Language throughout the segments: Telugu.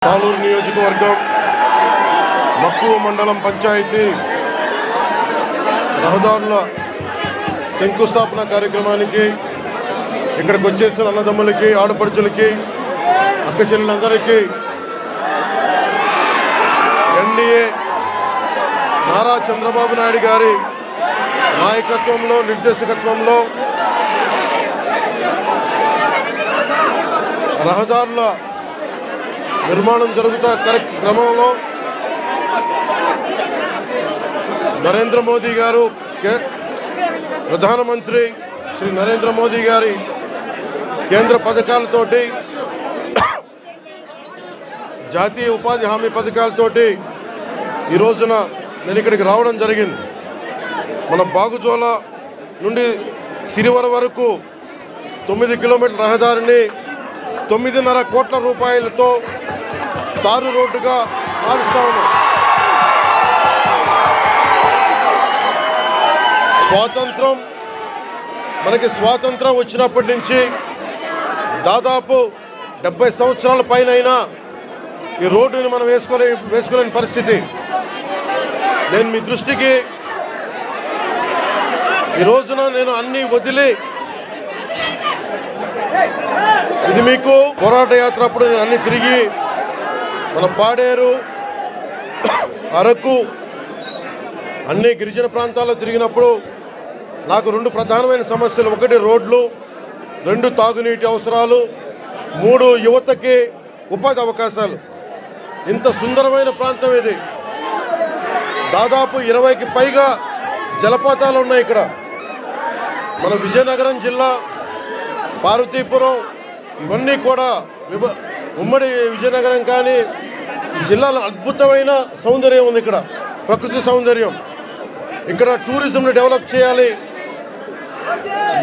సాలూరు నియోజకవర్గం మక్కువ మండలం పంచాయతీ రహదారుల శంకుస్థాపన కార్యక్రమానికి ఇక్కడికి వచ్చేసిన అన్నదమ్ములకి, ఆడపడుచులకి, అక్క చెల్లెలందరికీ ఎన్డీఏ నారా చంద్రబాబు నాయుడు గారి నాయకత్వంలో, నిర్దేశకత్వంలో రహదారుల నిర్మాణం జరుగుతున్న క్రమంలో నరేంద్ర మోదీ గారు, ప్రధానమంత్రి శ్రీ నరేంద్ర మోదీ గారి కేంద్ర పథకాలతోటి, జాతీయ ఉపాధి హామీ పథకాలతోటి ఈ రోజున నేను ఇక్కడికి రావడం జరిగింది. మన బాగుజోల నుండి సిరివర వరకు 9 కిలోమీటర్ల రహదారిని 9.5 కోట్ల రూపాయలతో తారు రోడ్డుగా మారుస్తా ఉన్నాం. మనకి స్వాతంత్రం వచ్చినప్పటి నుంచి దాదాపు 70 సంవత్సరాల పైన ఈ రోడ్డుని మనం వేసుకోలేని పరిస్థితి. నేను మీ దృష్టికి ఈ రోజున నేను అన్నీ వదిలి, ఇది మీకు పోరాట యాత్ర అప్పుడు నేను అన్ని తిరిగి మన పాడేరు, అరకు, అన్ని గిరిజన ప్రాంతాల్లో తిరిగినప్పుడు నాకు 2 ప్రధానమైన సమస్యలు: 1 రోడ్లు, 2 తాగునీటి అవసరాలు, 3 యువతకి ఉపాధి అవకాశాలు. ఇంత సుందరమైన ప్రాంతం ఇది. దాదాపు 20కి పైగా జలపాతాలు ఉన్నాయి ఇక్కడ. మన విజయనగరం జిల్లా, పార్వతీపురం, ఇవన్నీ కూడా ఉమ్మడి విజయనగరం కానీ ఈ జిల్లాలో అద్భుతమైన సౌందర్యం ఉంది. ఇక్కడ ప్రకృతి సౌందర్యం. ఇక్కడ టూరిజంని డెవలప్ చేయాలి.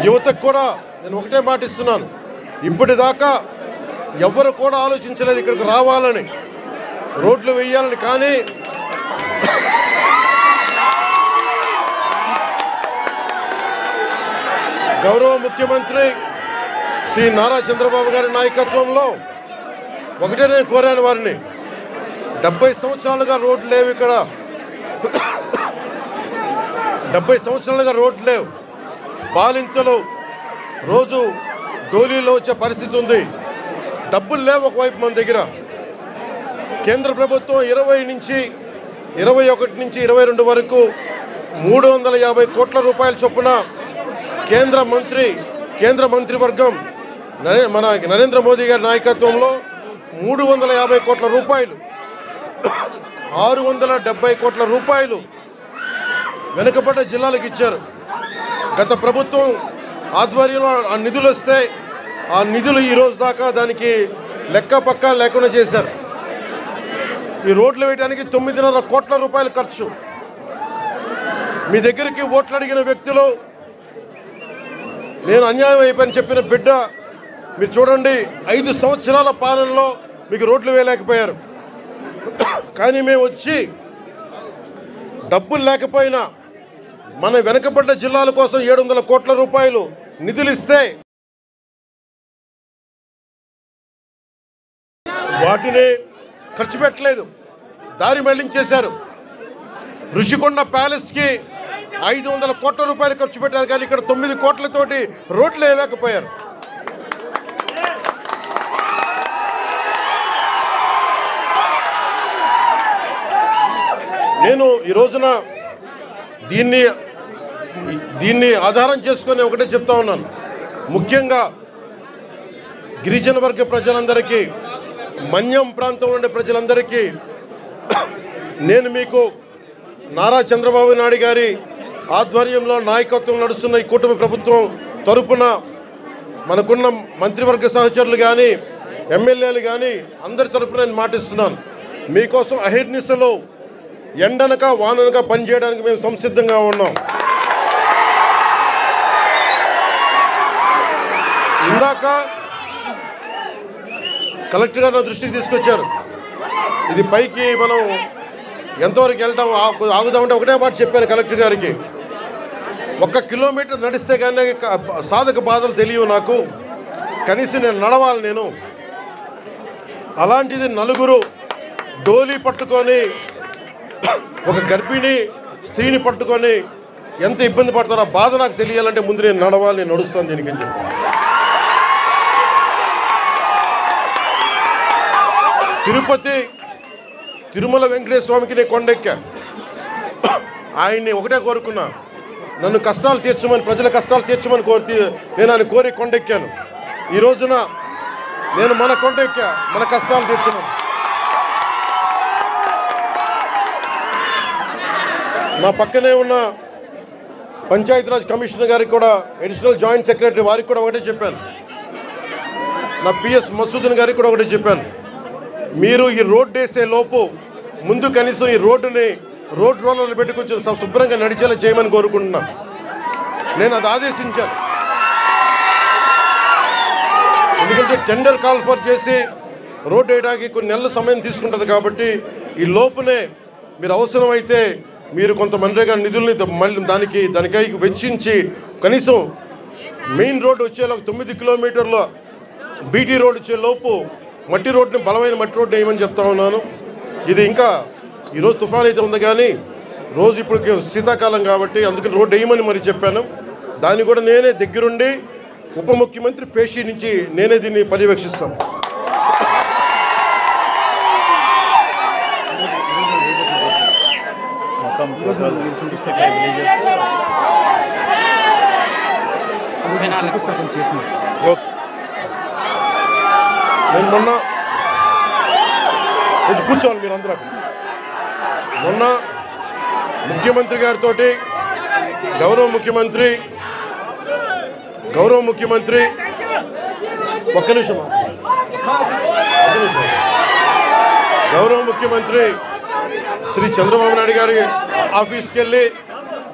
యువతకు కూడా నేను ఒకటే మాటిస్తున్నాను, ఇప్పటిదాకా ఎవ్వరు కూడా ఆలోచించలేదు ఇక్కడికి రావాలని, రోడ్లు వేయాలని. కానీ గౌరవ ముఖ్యమంత్రి శ్రీ నారా చంద్రబాబు గారి నాయకత్వంలో ఒకటే నేను కోరాను వారిని, 70 సంవత్సరాలుగా రోడ్లు లేవు ఇక్కడ. 70 సంవత్సరాలుగా రోడ్లు లేవు. బాలింతలు రోజు డోలీలో వచ్చే పరిస్థితి ఉంది. డబ్బులు లేవు ఒకవైపు మన దగ్గర. కేంద్ర ప్రభుత్వం 21 నుంచి 22 వరకు 350 కోట్ల రూపాయల చొప్పున కేంద్ర మంత్రివర్గం మన నరేంద్ర మోదీ గారి నాయకత్వంలో 350 కోట్ల రూపాయలు, 670 కోట్ల రూపాయలు వెనుకబడ్డ జిల్లాలకు ఇచ్చారు. గత ప్రభుత్వం ఆధ్వర్యంలో ఆ నిధులు వస్తే ఆ నిధులు ఈ రోజు దాకా దానికి లెక్క పక్క లేకుండా చేశారు. ఈ రోడ్లు వేయడానికి 9.5 కోట్ల రూపాయలు ఖర్చు. మీ దగ్గరికి ఓట్లు అడిగిన వ్యక్తులు, నేను అన్యాయం అయిపోయిన చెప్పిన బిడ్డ, మీరు చూడండి 5 సంవత్సరాల పాలనలో మీకు రోడ్లు వేయలేకపోయారు. కానీ మేము వచ్చి డబ్బులు లేకపోయినా మన వెనకబడ్డ జిల్లాల కోసం 700 కోట్ల రూపాయలు నిధులు ఇస్తే వాటిని ఖర్చు పెట్టలేదు, దారి మళ్లించేశారు. ఋషికొండ ప్యాలెస్కి 500 కోట్ల రూపాయలు ఖర్చు పెట్టారు, కానీ ఇక్కడ 9 కోట్లతోటి రోడ్లు వేయలేకపోయారు. నేను ఈ రోజున దీన్ని ఆధారం చేసుకొని ఒకటే చెప్తా ఉన్నాను. ముఖ్యంగా గిరిజన వర్గ ప్రజలందరికీ, మన్యం ప్రాంతంలో ఉండే ప్రజలందరికీ నేను మీకు నారా చంద్రబాబు నాయుడు గారి ఆధ్వర్యంలో నాయకత్వం నడుస్తున్న ఈ కూటమి ప్రభుత్వం తరపున మనకున్న మంత్రివర్గ సహచరులు కానీ, ఎమ్మెల్యేలు కానీ అందరి తరపున నేను మాటిస్తున్నాను. మీకోసం అహిర్నిశలో ఎండనక వాననక పనిచేయడానికి మేము సంసిద్ధంగా ఉన్నాం. ఇందాక కలెక్టర్ గారు నా దృష్టికి తీసుకొచ్చారు. ఇది పైకి మనం ఎంతవరకు వెళ్తాం ఆగుదామంటే ఒకటే మాట చెప్పాను కలెక్టర్ గారికి. 1 కిలోమీటర్ నడిస్తే కానీ సాధక బాధలు తెలియవు నాకు. కనీసం నేను నడవాలి. నేను అలాంటిది నలుగురు డోలీ పట్టుకొని ఒక గర్భిణీ స్త్రీని పట్టుకొని ఎంత ఇబ్బంది పడతారో ఆ బాధ నాకు తెలియాలంటే ముందు నేను నడవాలి, నేను నడుస్తాను దీనికి అని చెప్పి. తిరుపతి తిరుమల వెంకటేశ్వర స్వామికి నేను కొండెక్కా. ఆయన్ని ఒకటే కోరుకున్నా, నన్ను కష్టాలు తీర్చమని, ప్రజల కష్టాలు తీర్చమని నేను ఆయన కోరి కొండెక్కాను. ఈ రోజున నేను మన కొండెక్కా, మన కష్టాలు తీర్చమని. నా పక్కనే ఉన్న పంచాయతీరాజ్ కమిషనర్ గారికి కూడా, అడిషనల్ జాయింట్ సెక్రటరీ వారికి కూడా ఒకటే చెప్పాను, నా పిఎస్ మసూదన్ గారికి కూడా ఒకటే చెప్పాను, మీరు ఈ రోడ్డు వేసే లోపు ముందు కనీసం ఈ రోడ్డుని రోడ్ రోలర్లు పెట్టి కొంచెం శుభ్రంగా నడిచేలా చేయమని కోరుకుంటున్నా. నేను అది ఆదేశించాను. ఎందుకంటే టెండర్ కాల్ఫర్ చేసి రోడ్డు వేయడానికి కొన్ని నెలల సమయం తీసుకుంటుంది కాబట్టి ఈ లోపునే మీరు అవసరమైతే మీరు కొంత మనరేగా నిధుల్ని మళ్ళీ దానికై వెచ్చించి కనీసం మెయిన్ రోడ్డు వచ్చేలోపు 9 కిలోమీటర్ల బీటీ రోడ్ వచ్చే లోపు మట్టి రోడ్డుని, బలమైన మట్టి రోడ్డు వేయమని చెప్తా ఉన్నాను. ఇది ఇంకా ఈరోజు తుఫాన్ అయితే ఉంది కానీ రోజు ఇప్పుడు శీతాకాలం కాబట్టి అందుకని రోడ్డు వేయమని మరి చెప్పాను. దాన్ని కూడా నేనే దగ్గరుండి ఉప ముఖ్యమంత్రి పేషి నుంచి నేనే దీన్ని పర్యవేక్షిస్తాను. నేను మొన్న కొంచెం కూర్చోవాలి మీరు అందరూ. మొన్న ముఖ్యమంత్రి గారితో గౌరవ ముఖ్యమంత్రి ఒక్క నిమిషం గౌరవ ముఖ్యమంత్రి శ్రీ చంద్రబాబు నాయుడు గారి ఆఫీస్కి వెళ్ళి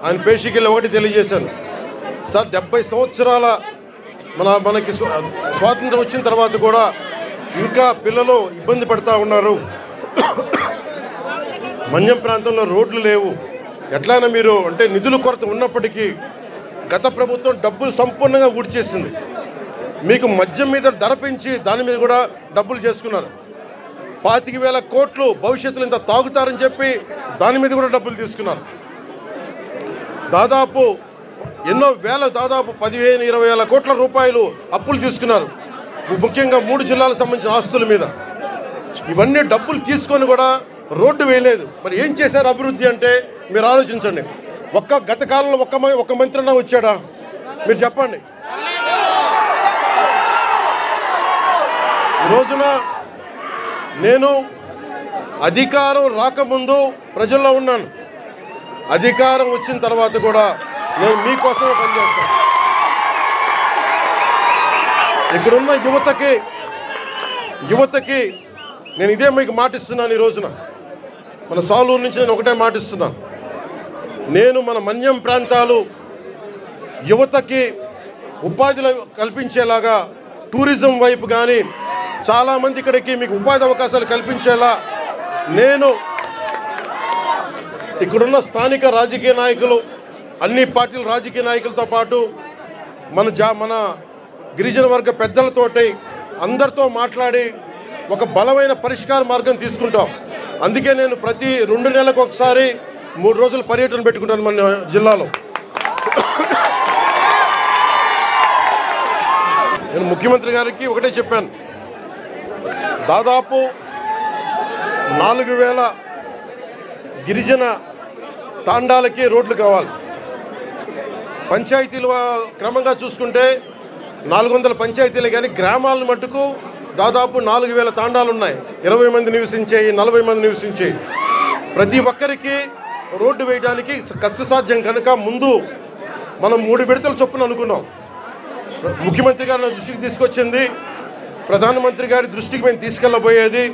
ఆయన పేషీకి వెళ్ళి ఒకటి తెలియజేశాను, సార్ 70 సంవత్సరాల మనకి స్వాతంత్రం వచ్చిన తర్వాత కూడా ఇంకా పిల్లలు ఇబ్బంది పడుతూ ఉన్నారు, మన్యం ప్రాంతంలో రోడ్లు లేవు, ఎట్లయినా మీరు అంటే నిధుల కొరత ఉన్నప్పటికీ గత ప్రభుత్వం డబ్బులు సంపూర్ణంగా ఊడ్చేసింది. మీకు మద్యం మీద ధర పెంచి దాని మీద కూడా డబ్బులు చేసుకున్నారు. 25,000 కోట్లు భవిష్యత్తులో ఇంత తాగుతారని చెప్పి దాని మీద కూడా డబ్బులు తీసుకున్నారు. దాదాపు ఎన్నో వేల, దాదాపు 15-20 కోట్ల రూపాయలు అప్పులు తీసుకున్నారు, ముఖ్యంగా 3 జిల్లాలకు సంబంధించిన ఆస్తుల మీద. ఇవన్నీ డబ్బులు తీసుకొని కూడా రోడ్డు వేయలేదు. మరి ఏం చేశారు అభివృద్ధి అంటే మీరు ఆలోచించండి. గత కాలంలో ఒక్క మంత్రి అన్నా వచ్చాడా మీరు చెప్పండి. ఈ రోజున నేను అధికారం రాకముందు ప్రజల్లో ఉన్నాను, అధికారం వచ్చిన తర్వాత కూడా నేను మీకోసమే పనిచేస్తాను. ఇక్కడున్న యువతకి నేను ఇదే మీకు మాటిస్తున్నాను. ఈ రోజున మన సాలూరు నుంచి నేను ఒకటే మాటిస్తున్నాను, నేను మన మన్యం ప్రాంతాలు యువతకి ఉపాధి కల్పించేలాగా టూరిజం వైపు కానీ చాలామంది ఇక్కడికి మీకు ఉపాధి అవకాశాలు కల్పించేలా నేను ఇక్కడున్న స్థానిక రాజకీయ నాయకులు, అన్ని పార్టీల రాజకీయ నాయకులతో పాటు మన గిరిజన వర్గ పెద్దలతోటి అందరితో మాట్లాడి ఒక బలమైన పరిష్కార మార్గం తీసుకుంటాం. అందుకే నేను ప్రతి 2 నెలలకు ఒకసారి 3 రోజులు పర్యటన పెట్టుకుంటాను మన జిల్లాలో. నేను ముఖ్యమంత్రి గారికి ఒకటే చెప్పాను, దాదాపు 4,000 గిరిజన తాండాలకి రోడ్లు కావాలి. పంచాయతీలు క్రమంగా చూసుకుంటే 400 పంచాయతీలు, కానీ గ్రామాలను మట్టుకు దాదాపు 4,000 తాండాలు ఉన్నాయి. 20 మంది నివసించేవి, 40 మంది నివసించేవి. ప్రతి ఒక్కరికి రోడ్డు వేయడానికి కష్టసాధ్యం కనుక ముందు మనం 3 విడతల చొప్పున అనుకున్నాం. ముఖ్యమంత్రి గారి దృష్టికి తీసుకొచ్చింది, ప్రధానమంత్రి గారి దృష్టికి మేము తీసుకెళ్ళబోయేది.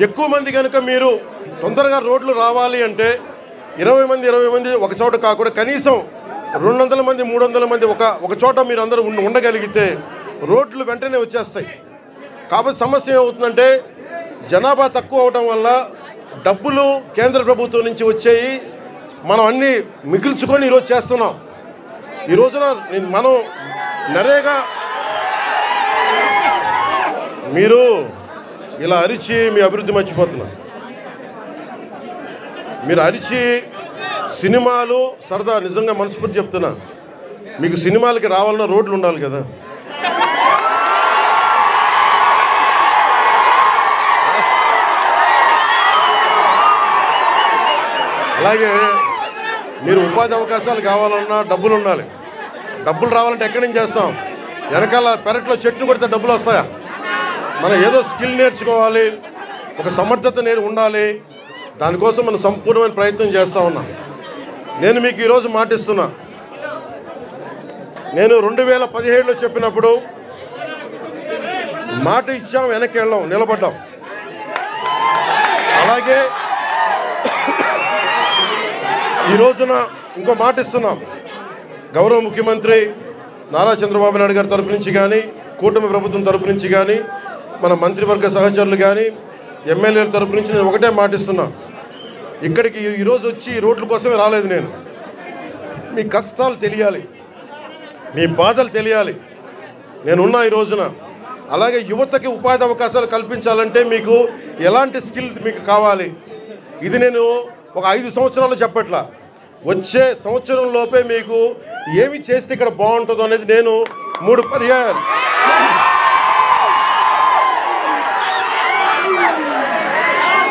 ఎక్కువ మంది కనుక మీరు తొందరగా రోడ్లు రావాలి అంటే 20 మంది ఒక చోట కాకుండా కనీసం 200 మంది 300 మంది ఒక చోట మీరు అందరూ ఉండగలిగితే రోడ్లు వెంటనే వచ్చేస్తాయి. కాబట్టి సమస్య ఏమవుతుందంటే జనాభా తక్కువ అవడం వల్ల డబ్బులు కేంద్ర ప్రభుత్వం నుంచి వచ్చేయి మనం అన్నీ మిగిల్చుకొని ఈరోజు చేస్తున్నాం. ఈ రోజున మనం నరేగా మీరు ఇలా అరిచి మీ అభివృద్ధి మర్చిపోతున్నారు. మీరు అరిచి సినిమాలు సరదా, నిజంగా మనస్ఫూర్తి చెప్తున్నా, మీకు సినిమాలకి రావాలన్నా రోడ్లు ఉండాలి కదా. అలాగే మీరు ఉపాధి అవకాశాలు కావాలన్నా డబ్బులు ఉండాలి. డబ్బులు రావాలంటే ఎక్కడి నుంచి చేస్తాం? వెనకాల పెరట్లో చెట్టు కొడితే డబ్బులు వస్తాయా? మనం ఏదో స్కిల్ నేర్చుకోవాలి, ఒక సమర్థత ఉండాలి. దానికోసం మనం సంపూర్ణమైన ప్రయత్నం చేస్తూ ఉన్నాం. నేను మీకు ఈరోజు మాటిస్తున్నా, నేను 2017లో చెప్పినప్పుడు మాట ఇచ్చాం, వెనక్కి వెళ్ళాం, నిలబడ్డాం. అలాగే ఈ రోజున ఇంకో మాట ఇస్తున్నాం. గౌరవ ముఖ్యమంత్రి నారా చంద్రబాబు నాయుడు గారి తరపు నుంచి కానీ, కూటమి ప్రభుత్వం తరపు నుంచి కానీ, మన మంత్రివర్గ సహచరులు కానీ, ఎమ్మెల్యేల తరపు నుంచి నేను ఒకటే మాట ఇస్తున్నా. ఇక్కడికి ఈరోజు వచ్చి ఈ రోడ్ల కోసమే రాలేదు నేను. మీ కష్టాలు తెలియాలి, మీ బాధలు తెలియాలి. నేనున్నా ఈ రోజున. అలాగే యువతకి ఉపాధి అవకాశాలు కల్పించాలంటే మీకు ఎలాంటి స్కిల్ మీకు కావాలి, ఇది నేను ఒక 5 సంవత్సరాలు చెప్పట్లా. వచ్చే సంవత్సరం లోపే మీకు ఏమి చేస్తే ఇక్కడ బాగుంటుందో అనేది నేను 3 పర్యాయాలు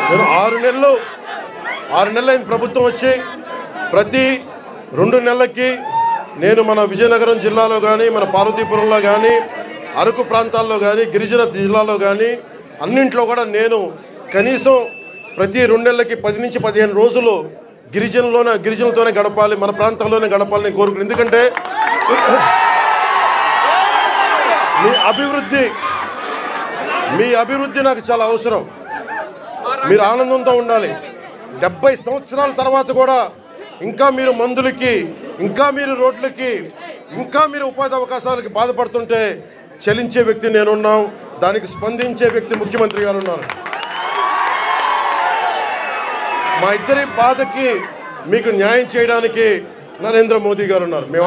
నేను 6 నెలలు అయింది ప్రభుత్వం వచ్చి. ప్రతి 2 నెలలకి నేను మన విజయనగరం జిల్లాలో కానీ, మన పార్వతీపురంలో కానీ, అరకు ప్రాంతాల్లో కానీ, గిరిజన జిల్లాలో కానీ అన్నింట్లో కూడా నేను కనీసం ప్రతి 2 నెలలకి 10 నుంచి 15 రోజులు గిరిజనులతోనే గడపాలి, మన ప్రాంతాల్లోనే గడపాలని కోరుకున్నాను. ఎందుకంటే మీ అభివృద్ధి నాకు చాలా అవసరం. మీరు ఆనందంతో ఉండాలి. 70 సంవత్సరాల తర్వాత కూడా ఇంకా మీరు మందులకి, ఇంకా మీరు రోడ్లకి, ఇంకా మీరు ఉపాధి అవకాశాలకి బాధపడుతుంటే చలించే వ్యక్తి నేనున్నాం, దానికి స్పందించే వ్యక్తి ముఖ్యమంత్రి గారు ఉన్నారు. మా ఇద్దరి బాధకి మీకు న్యాయం చేయడానికి నరేంద్ర మోదీ గారు ఉన్నారు. మేము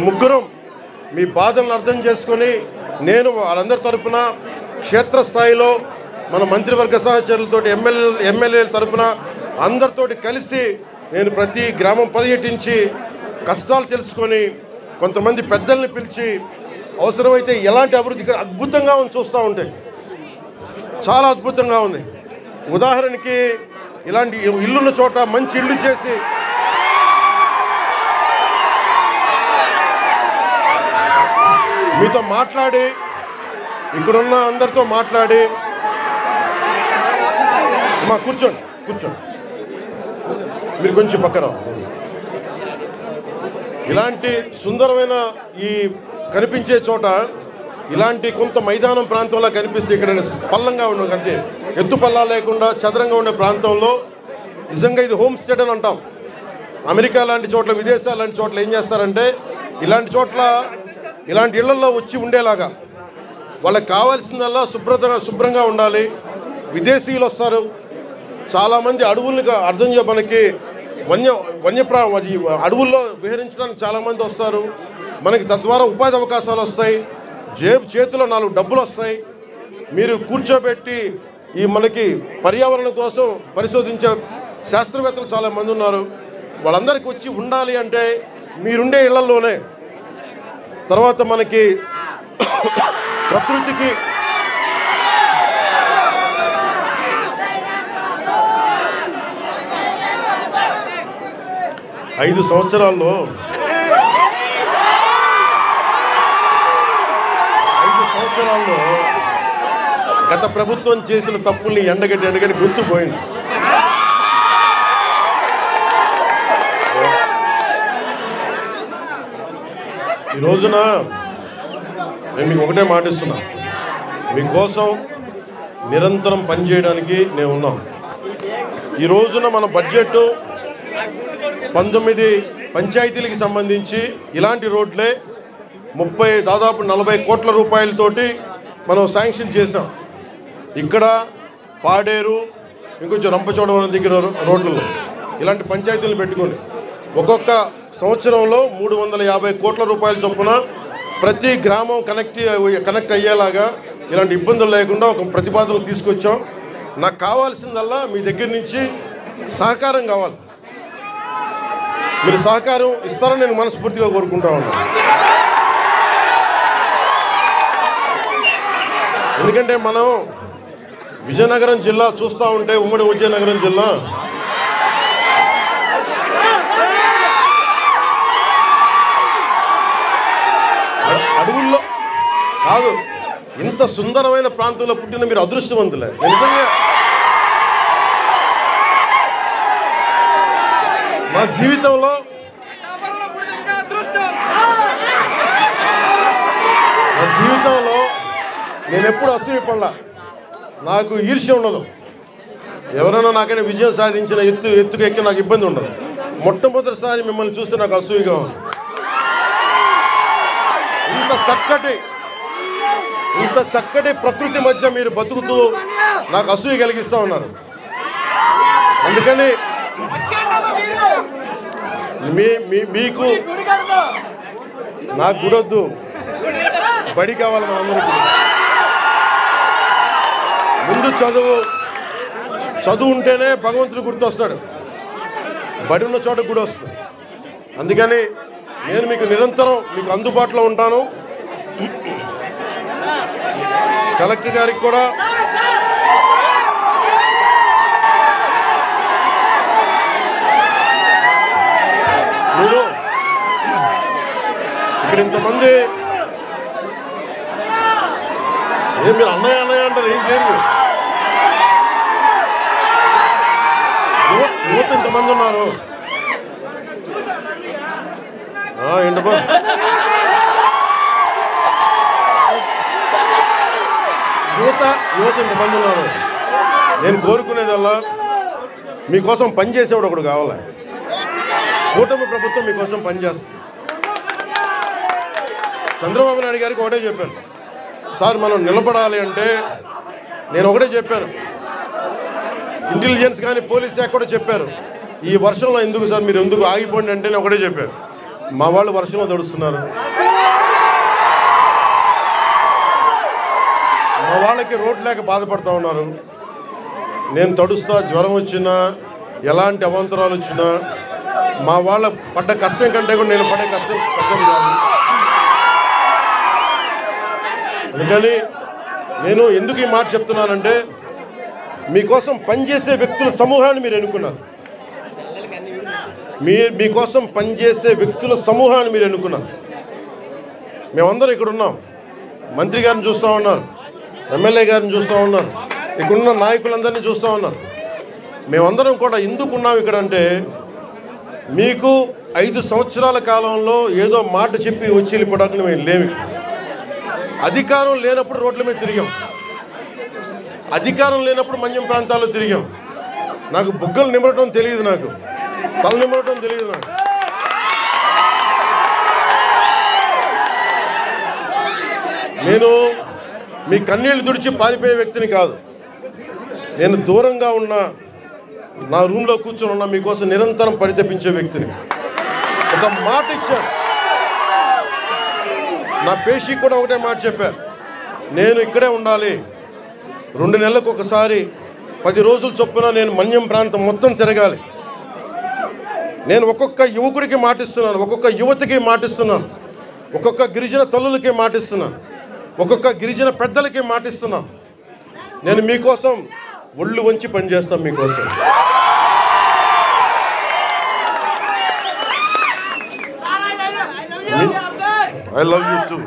ముగ్గురం మీ బాధలను అర్థం చేసుకొని, నేను వాళ్ళందరి తరఫున క్షేత్రస్థాయిలో మన మంత్రివర్గ సహచరులతో, ఎమ్మెల్యేల తరఫున అందరితోటి కలిసి నేను ప్రతి గ్రామం పర్యటించి కష్టాలు తెలుసుకొని, కొంతమంది పెద్దల్ని పిలిచి అవసరమైతే ఎలాంటి అభివృద్ధి ఇక్కడ అద్భుతంగా ఉంది, చూస్తూ ఉంటే చాలా అద్భుతంగా ఉంది. ఉదాహరణకి ఇలాంటి ఇల్లున్న చోట మంచి ఇల్లు చేసి మీతో మాట్లాడి, ఇక్కడున్న అందరితో మాట్లాడి, అమ్మా కూర్చోండి మీరు కొంచెం పక్కన. ఇలాంటి సుందరమైన ఈ కనిపించే చోట, ఇలాంటి కొంత మైదానం ప్రాంతంలో కనిపిస్తే, ఇక్కడ పల్లంగా ఉన్న కంటే ఎత్తు పల్లా లేకుండా చదరంగా ఉండే ప్రాంతంలో నిజంగా ఇది హోమ్ స్టే అని అంటాం. అమెరికా లాంటి చోట్ల, విదేశాలు లాంటి చోట్ల ఏం చేస్తారంటే, ఇలాంటి చోట్ల ఇలాంటి ఇళ్లలో వచ్చి ఉండేలాగా వాళ్ళకి కావాల్సిందల్లా శుభ్రంగా ఉండాలి. విదేశీయులు వస్తారు చాలామంది, అడవులుగా అర్థం మనకి అడవుల్లో విహరించడానికి చాలామంది వస్తారు. మనకి తద్వారా ఉపాధి అవకాశాలు వస్తాయి, చేతిలో 4 డబ్బులు వస్తాయి. మీరు కూర్చోబెట్టి మనకి పర్యావరణం కోసం పరిశోధించే శాస్త్రవేత్తలు చాలామంది ఉన్నారు. వాళ్ళందరికీ వచ్చి ఉండాలి అంటే మీరుండే ఇళ్లలోనే. తర్వాత మనకి ప్రకృతికి 5 సంవత్సరాల్లో గత ప్రభుత్వం చేసిన తప్పుల్ని ఎండగట్టి గుర్తుపోయింది. ఈ రోజున నేను మీకు ఒకటే మాటిస్తున్నా, మీకోసం నిరంతరం పనిచేయడానికి నేను ఉన్నాం. ఈ రోజున మన బడ్జెట్ 19 పంచాయతీలకు సంబంధించి ఇలాంటి రోడ్లే దాదాపు 40 కోట్ల రూపాయలతోటి మనం శాంక్షన్ చేసాం. ఇక్కడ పాడేరు, ఇంకొంచెం రంపచోడవరం దగ్గర రోడ్లలో ఇలాంటి పంచాయతీలు పెట్టుకొని ఒక్కొక్క సంవత్సరంలో 350 కోట్ల రూపాయల చొప్పున ప్రతి గ్రామం కనెక్ట్ అయ్యేలాగా ఇలాంటి ఇబ్బందులు లేకుండా ఒక ప్రతిపాదనలు తీసుకొచ్చాం. నాకు కావాల్సిందల్లా మీ దగ్గర నుంచి సహకారం కావాలి. మీరు సహకారం ఇస్తారని నేను మనస్ఫూర్తిగా కోరుకుంటా ఉన్నాను. ఎందుకంటే మనం విజయనగరం జిల్లా చూస్తూ ఉంటే, ఉమ్మడి విజయనగరం జిల్లా అడవుల్లో కాదు, ఇంత సుందరమైన ప్రాంతంలో పుట్టిన మీరు అదృష్టవంతులే. నిజంగా నా జీవితంలో నేను ఎప్పుడు అసూయపడలా. నాకు ఈర్ష్య ఉండదు. ఎవరైనా నాకైనా విజయం సాధించిన ఎత్తుకు ఎక్కి నాకు ఇబ్బంది ఉండదు. మొట్టమొదటిసారి మిమ్మల్ని చూస్తే నాకు అసూయగా ఉంది. ఇంత చక్కటి ప్రకృతి మధ్య మీరు బతుకుతూ నాకు అసూయ కలిగిస్తూ ఉన్నారు. అందుకని మీకు నాకు గుడొద్దు, బడి కావాలి మా అందరికీ. ముందు చదువు ఉంటేనే భగవంతుడు గుర్తొస్తాడు, బడి ఉన్న చోట గుడి వస్తుంది. అందుకని నేను మీకు నిరంతరం మీకు అందుబాటులో ఉంటాను. కలెక్టర్ గారికి కూడా మీరు ఇక్కడ ఇంతమంది మీరు అన్నయ్య అంటారు, ఏం చేయరు. యువత ఇంతమంది ఉన్నారు. ఏంటమ్మా యువత ఇంతమంది ఉన్నారు. నేను కోరుకునేదల్లా మీకోసం పనిచేసేవాడు ఒకడు కావాలి. కూటమి ప్రభుత్వం మీకోసం పనిచేస్తుంది. చంద్రబాబు నాయుడు గారికి ఒకటే చెప్పాను, సార్ మనం నిలబడాలి అంటే నేను ఒకటే చెప్పాను. ఇంటెలిజెన్స్ కానీ పోలీస్ శాఖ కూడా చెప్పారు, ఈ వర్షంలో ఎందుకు సార్ మీరు ఎందుకు ఆగిపోండి అంటే నేను ఒకటే చెప్పాను. మా వాళ్ళు వర్షంలో తడుస్తున్నారు, మా వాళ్ళకి రోడ్ లేక బాధపడుతూ ఉన్నారు. నేను తడుస్తా, జ్వరం వచ్చినా ఎలాంటి అవాంతరాలు వచ్చినా మా వాళ్ళ పడ్డ కష్టం కంటే కూడా నేను పడే కష్టం పెద్దది కాదు. అందుకని నేను ఎందుకు ఈ మాట చెప్తున్నానంటే మీకోసం పనిచేసే వ్యక్తుల సమూహాన్ని మీరు ఎన్నుకున్నారు. మీకోసం పనిచేసే వ్యక్తుల సమూహాన్ని మీరు ఎన్నుకున్నారు. మేమందరం ఇక్కడ ఉన్నాం. మంత్రి గారిని చూస్తూ ఉన్నారు, ఎమ్మెల్యే గారిని చూస్తూ ఉన్నారు, ఇక్కడున్న నాయకులందరినీ చూస్తూ ఉన్నారు. మేమందరం కూడా ఎందుకు ఉన్నాం ఇక్కడ అంటే మీకు 5 సంవత్సరాల కాలంలో ఏదో మాట చెప్పి వచ్చి వెళ్ళిపోవడానికి మేము లేము. అధికారం లేనప్పుడు రోడ్ల మీద తిరిగాం, అధికారం లేనప్పుడు మన్యం ప్రాంతాల్లో తిరిగాం. నాకు బుగ్గలు నిమరటం తెలియదు, నాకు తల నిమరటం తెలియదు. నాకు నేను మీ కన్నీళ్లు తుడిచి పారిపోయే వ్యక్తిని కాదు. నేను దూరంగా ఉన్న నా రూమ్లో కూర్చొని ఉన్నా మీకోసం నిరంతరం పరితపించే వ్యక్తిని. ఒక మాట ఇచ్చాను, నా పేషీ కూడా ఒకటే మాట చెప్పారు, నేను ఇక్కడే ఉండాలి, 2 నెలలకు ఒకసారి 10 రోజులు చొప్పున నేను మన్యం ప్రాంతం మొత్తం తిరగాలి. నేను ఒక్కొక్క యువకుడికి మాటిస్తున్నాను, ఒక్కొక్క యువతికి మాటిస్తున్నాను, ఒక్కొక్క గిరిజన తల్లులకి మాటిస్తున్నాను, ఒక్కొక్క గిరిజన పెద్దలకి మాటిస్తున్నాను. నేను మీకోసం ఒళ్ళు వంచి పనిచేస్తాను మీకోసం. I love you too.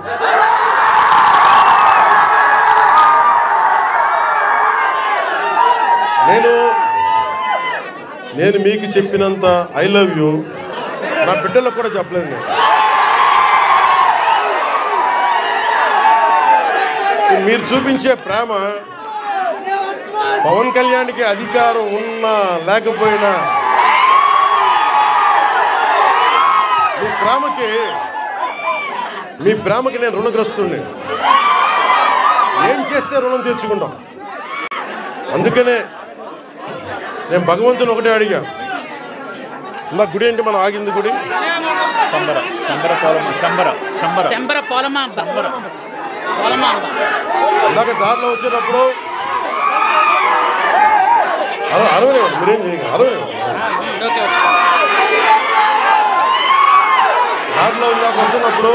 నేను మీకు చెప్పినంత ఐ లవ్ యూ నా బిడ్డలకు కూడా చెప్పలేను. మీరు చూపించే ప్రేమ పవన్ కళ్యాణ్కి అధికారం ఉన్నా లేకపోయినా మీ ప్రేమకి నేను రుణగ్రస్తుడిని. ఏం చేస్తే రుణం తీర్చుకుంటాం. అందుకనే నేను భగవంతుని ఒకటే అడిగా, ఇందా గుడి ఏంటి మనం ఆగింది గుడి? ఇందాక దారిలో వచ్చేటప్పుడు అరవనివ్వండి, మీరేం చేయండి, అరవనివ్వండి. దారిలో ఇందాక వస్తున్నప్పుడు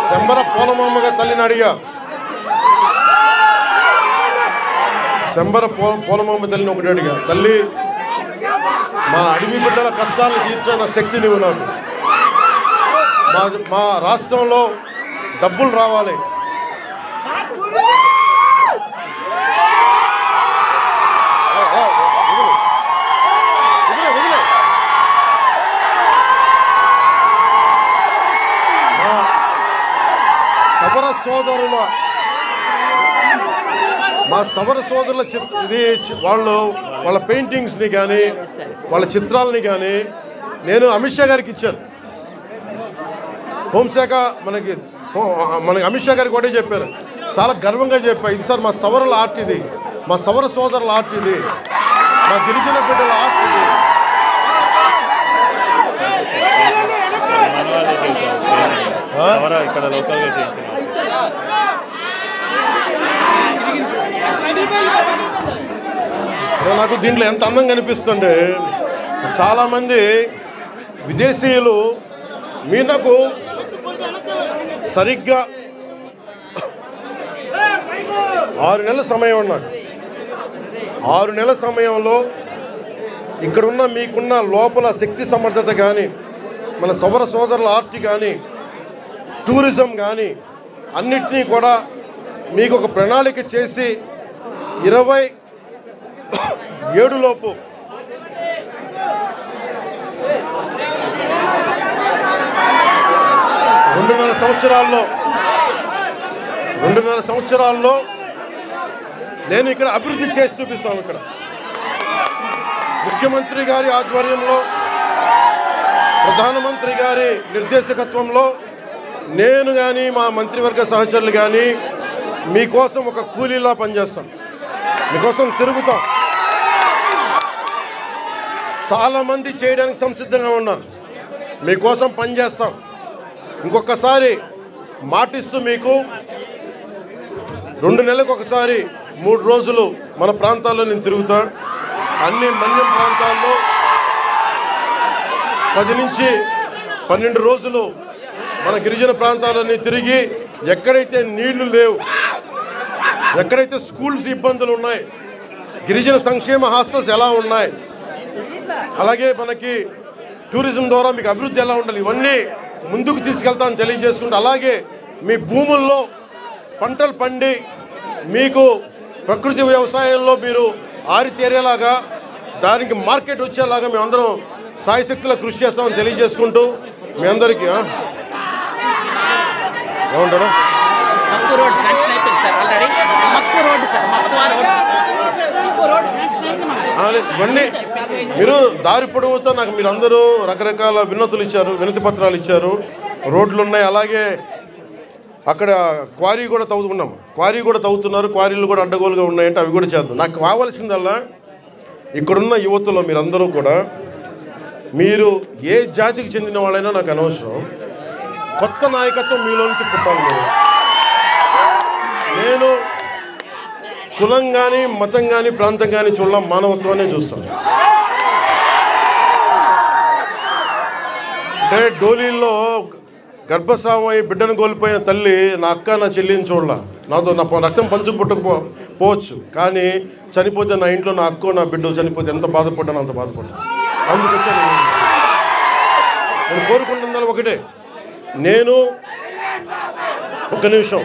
శంబర పోలమామగా తల్లిని అడిగా. శంబర పోలమామ తల్లిని ఒకటి అడిగా, తల్లి మా అడవి బిడ్డల కష్టాలను తీర్చిన శక్తి నువ్వు నాకు. మా రాష్ట్రంలో డబ్బులు రావాలి, మా సవర సోదరుల ఇది వాళ్ళ పెయింటింగ్స్ని కానీ వాళ్ళ చిత్రాలని కానీ నేను అమిత్ షా గారికి ఇచ్చాను. హోంశాఖ మనకి అమిత్ షా గారికి ఒకటే చెప్పారు, చాలా గర్వంగా చెప్పా, ఇది సార్ మా సవరుల ఆర్ట్, ఇది మా సవర సోదరుల ఆర్ట్, ఇది మా గిరిజన బిడ్డల ఆర్ట్, ఇది. నాకు దీంట్లో ఎంత అందంగా అనిపిస్తుంటే, చాలామంది విదేశీయులు మీరు నాకు సరిగ్గా 6 నెలల సమయం ఉన్నారు. 6 నెలల సమయంలో ఇక్కడున్న మీకున్న లోపల శక్తి సమర్థత కానీ, మన సౌర సోదరుల ఆర్ట్ కానీ, టూరిజం కానీ అన్నిటినీ కూడా మీకు ఒక ప్రణాళిక చేసి 27 లోపు 2.5 సంవత్సరాల్లో నేను ఇక్కడ అభివృద్ధి చేసి చూపిస్తాను. ఇక్కడ ముఖ్యమంత్రి గారి ఆధ్వర్యంలో, ప్రధానమంత్రి గారి నిర్దేశకత్వంలో నేను కానీ మా మంత్రివర్గ సహచరులు కానీ మీకోసం ఒక కూలీలా పనిచేస్తాం, మీకోసం తిరుగుతాం. చాలామంది చేయడానికి సంసిద్ధంగా ఉన్నారు, మీకోసం పనిచేస్తాం. ఇంకొకసారి మాటిస్తూ మీకు 2 నెలలకు ఒకసారి 3 రోజులు మన ప్రాంతాల్లో నేను తిరుగుతాను. అన్ని మన్యం ప్రాంతాల్లో 10 నుంచి 12 రోజులు మన గిరిజన ప్రాంతాలన్నీ తిరిగి, ఎక్కడైతే నీళ్లు లేవు, ఎక్కడైతే స్కూల్స్ ఇబ్బందులు ఉన్నాయి, గిరిజన సంక్షేమ హాస్టల్స్ ఎలా ఉన్నాయి, అలాగే మనకి టూరిజం ద్వారా మీకు అభివృద్ధి ఎలా ఉండాలి, ఇవన్నీ ముందుకు తీసుకెళ్తామని తెలియజేసుకుంటూ, అలాగే మీ భూముల్లో పంటలు పండి మీకు ప్రకృతి వ్యవసాయంలో మీరు ఆరితేరేలాగా, దానికి మార్కెట్ వచ్చేలాగా మేమందరం సాయశక్తుల కృషి చేస్తామని తెలియజేసుకుంటూ మీ అందరికీ ఏమంటారు, ఇవన్నీ మీరు దారి పొడవుతో నాకు మీరు అందరూ రకరకాల వినతులు ఇచ్చారు, వినతి పత్రాలు ఇచ్చారు, రోడ్లు ఉన్నాయి, అలాగే అక్కడ క్వారీ కూడా తవ్వుతున్నాం, క్వారీ కూడా తవ్వుతున్నారు, క్వారీలు కూడా అడ్డగోలుగా ఉన్నాయంటే అవి కూడా చేద్దాం. నాకు కావాల్సిందల్లా ఇక్కడున్న యువతలో మీరందరూ కూడా, మీరు ఏ జాతికి చెందిన వాళ్ళైనా నాకు అనవసరం, కొత్త నాయకత్వం మీలో నుంచి పుట్టాలి. నేను కులం కానీ, మతం కానీ, ప్రాంతం కానీ చూడడం, మానవత్వాన్ని చూస్తాను. అంటే డోలీల్లో గర్భస్రావం అయ్యి బిడ్డను కోల్పోయిన తల్లి నా అక్క, నా చెల్లిని చూడాల, నాతో నా రక్తం పంచుకు పుట్టకపోవచ్చు, కానీ చనిపోతే నా ఇంట్లో నా అక్కో నా బిడ్డ చనిపోతే ఎంత బాధపడ్డాను అంత బాధపడ్డాను. అందుకొచ్చా నేను కోరుకుంటున్నది ఒకటే, నేను ఒక నిమిషం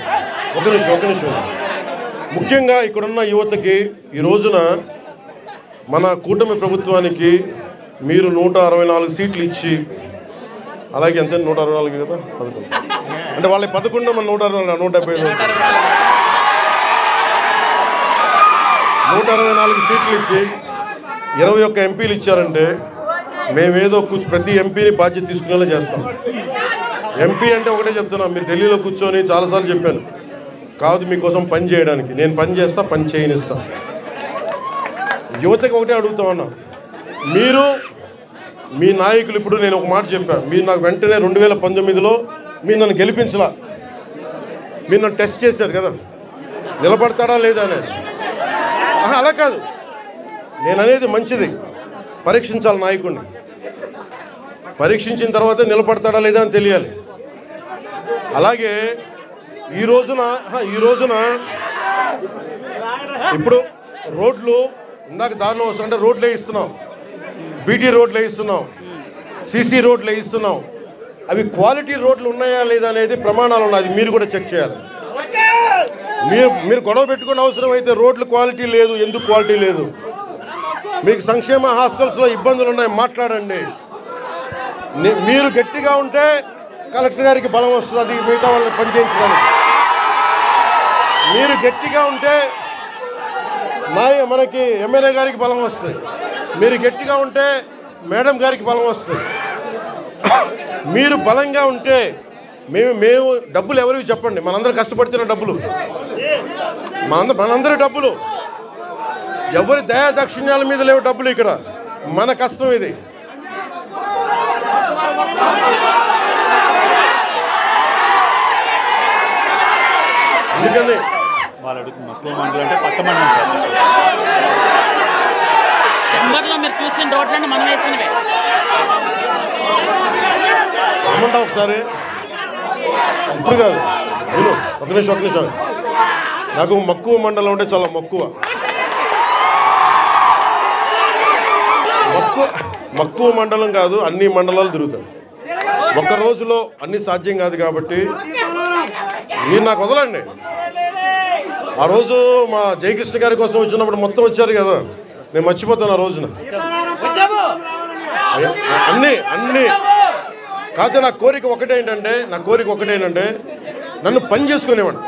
ముఖ్యంగా ఇక్కడున్న యువతకి ఈ రోజున మన కూటమి ప్రభుత్వానికి మీరు 164 సీట్లు ఇచ్చి, అలాగే ఎంత 164 కదా, 11 అంటే వాళ్ళ 11 మన 165 164 సీట్లు ఇచ్చి 21 ఎంపీలు ఇచ్చారంటే మేమేదో ప్రతి ఎంపీని బాధ్యత తీసుకునేలా చేస్తాం. ఎంపీ అంటే ఒకటే చెప్తున్నాం, మీరు ఢిల్లీలో కూర్చొని చాలాసార్లు చెప్పాను, కాదు మీకోసం పని చేయడానికి. నేను పని చేస్తా, పని చేయనిస్తా. యువతకి ఒకటే అడుగుతా ఉన్నా, మీరు మీ నాయకులు ఇప్పుడు నేను ఒక మాట చెప్పాను, మీరు నాకు వెంటనే 2019లో మీరు నన్ను గెలిపించలా, మీరు నన్ను టెస్ట్ చేశారు కదా, నిలబడతాడా లేదా అనేది. అలా కాదు, నేను అనేది మంచిది, పరీక్షించాలి నాయకుడిని. పరీక్షించిన తర్వాత నిలబడతాడా లేదా అని తెలియాలి. అలాగే ఈ రోజున ఇప్పుడు రోడ్లు ఇందాక దారిలో వస్తుంటే రోడ్లు వేయిస్తున్నాం, బీటీ రోడ్లు వేయిస్తున్నాం, సీసీ రోడ్లు వేయిస్తున్నాం. అవి క్వాలిటీ రోడ్లు ఉన్నాయా లేదా అనేది ప్రమాణాలు ఉన్నాయి, మీరు కూడా చెక్ చేయాలి. మీరు గొడవ పెట్టుకునే అవసరం అయితే రోడ్లు క్వాలిటీ లేదు, ఎందుకు క్వాలిటీ లేదు, మీకు సంక్షేమ హాస్టల్స్లో ఇబ్బందులు ఉన్నాయి, మాట్లాడండి. మీరు గట్టిగా ఉంటే కలెక్టర్ గారికి బలం వస్తుంది మిగతా వాళ్ళని పనిచేయించడానికి. మీరు గట్టిగా ఉంటే మనకి ఎమ్మెల్యే గారికి బలం వస్తుంది, మీరు గట్టిగా ఉంటే మేడం గారికి బలం వస్తుంది. మీరు బలంగా ఉంటే మేము డబ్బులు ఎవరికి చెప్పండి, మనందరూ కష్టపడుతున్న డబ్బులు, మనందరి డబ్బులు, ఎవరి దయా దక్షిణ్యాల మీద లేవు డబ్బులు, ఇక్కడ మన కష్టం ఇది. అందుకని మీరు చూసిన రోడ్లన్నీ మనం వేసినవే. ఏమంటా ఒకసారి, ఇప్పుడు కాదు, విను, ఒక నిమిషం. నాకు మక్కువ మండలం అంటే చాలా మక్కువ మండలం కాదు, అన్ని మండలాలు తిరుగుతాయి. ఒక్క రోజులో అన్ని సాధ్యం కాదు కాబట్టి మీరు నాకు వదలండి. ఆ రోజు మా జయకృష్ణ గారి కోసం వచ్చినప్పుడు మొత్తం వచ్చారు కదా, నేను మర్చిపోతాను ఆ రోజున. అన్నీ కాకపోతే నా కోరిక ఒకటేంటంటే నన్ను పని చేసుకునేవాడు.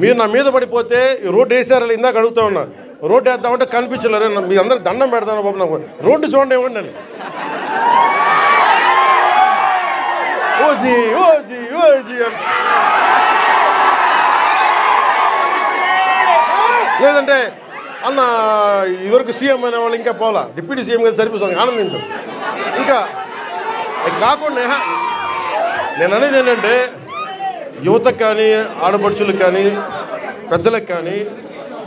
మీరు నా మీద పడిపోతే రోడ్డు వేసారని ఇందాక అడుగుతా ఉన్నా, రోడ్డు వేద్దామంటే కనిపించలేరు, మీ అందరికి దండం పెడతాను బాబు, నాకు రోడ్డు చూడండి ఇవ్వండి అని. ఓజీ అని లేదంటే అన్న ఇవరకు సీఎం అనే వాళ్ళు ఇంకా పోలా, డిప్యూటీ సీఎం గారు సరిపోతుంది, ఆనందించాం. ఇంకా కాకుండా నేను అనేది ఏంటంటే యువతకు కానీ, ఆడపడుచులకు కానీ, పెద్దలకు కానీ,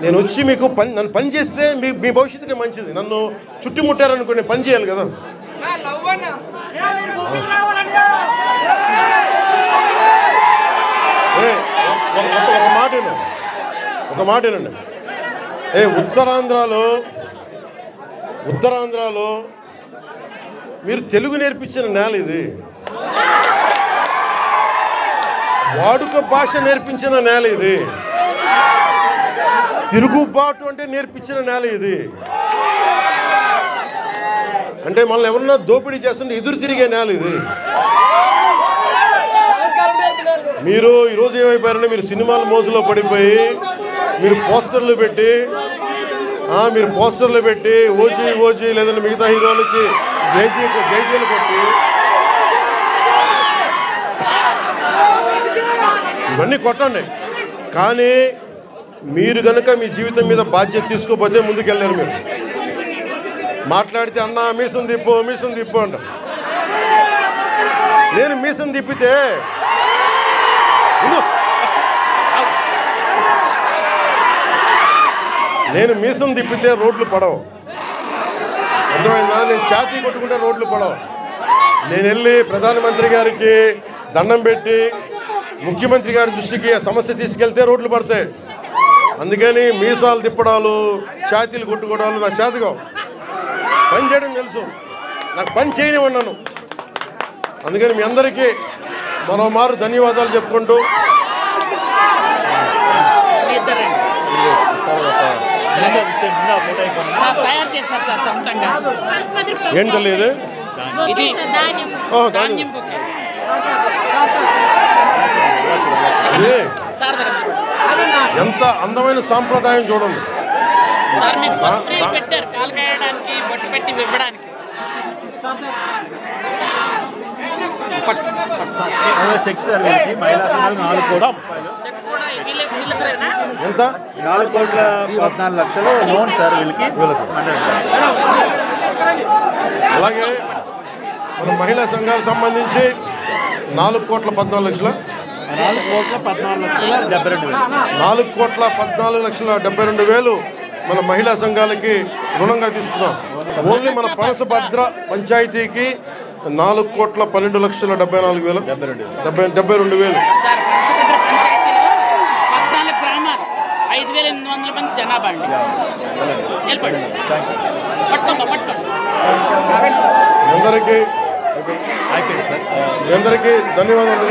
నేను వచ్చి మీకు నన్ను పని చేస్తే మీ భవిష్యత్తుకి మంచిది. నన్ను చుట్టుముట్టారనుకో, నేను పని చేయాలి కదా. ఒక మాట ఏనండి, ఉత్తరాంధ్రలో మీరు తెలుగు నేర్పించిన నేల ఇది, వాడుక భాష నేర్పించిన నేల ఇది, తిరుగుబాటు అంటే నేర్పించిన నేల ఇది. అంటే మనల్ని ఎవరన్నా దోపిడీ చేస్తుంటే ఎదురు తిరిగే నేల ఇది. మీరు ఈరోజు ఏమైపోయారంటే, మీరు సినిమాల మోజులో పడిపోయి మీరు పోస్టర్లు పెట్టి ఓజీ లేదంటే మిగతా హీరోలకి జైజీలు కొట్టి ఇవన్నీ కొట్టండి. కానీ మీరు కనుక మీ జీవితం మీద బాధ్యత తీసుకోకపోతే ముందుకెళ్ళారు. మీరు మాట్లాడితే అన్న మీసం తిప్పు అంట. నేను మీసం తిప్పితే రోడ్లు పడవు, అర్థమైందా? నేను ఛాతీ కొట్టుకుంటే రోడ్లు పడవు. నేను వెళ్ళి ప్రధానమంత్రి గారికి దండం పెట్టి ముఖ్యమంత్రి గారి దృష్టికి ఆ సమస్య తీసుకెళ్తే రోడ్లు పడతాయి. అందుకని మీసాలు తిప్పడాలు, ఛాతీలు కొట్టుకోవడాలు నాకు చేతగా. పని చేయడం తెలుసు, నాకు పని చేయనివ్వన్నాను. అందుకని మీ అందరికీ మరోమారు ధన్యవాదాలు చెప్పుకుంటూ, ఏం తెలియదు ఎంత అందమైన సాంప్రదాయం చూడండి. చెక్ సర్వీస్ మహిళా సంఘాలు 4 కోట్ల రూపాయలు. ఎంత 4,14,00,000 లోన్ సార్ వీళ్ళకి. అలాగే మన మహిళా సంఘాలకు సంబంధించి 4,14,00,000 4,14,72,000 4,14,72,000 మన మహిళా సంఘాలకి రుణంగా తీసుకున్నాం. ఓన్లీ మన పనసభద్ర పంచాయతీకి 4,12,74,000 72,000. 14 గ్రామాలు 5,800 మంది జనాభా అండి. అందరికీ ధన్యవాదాలు.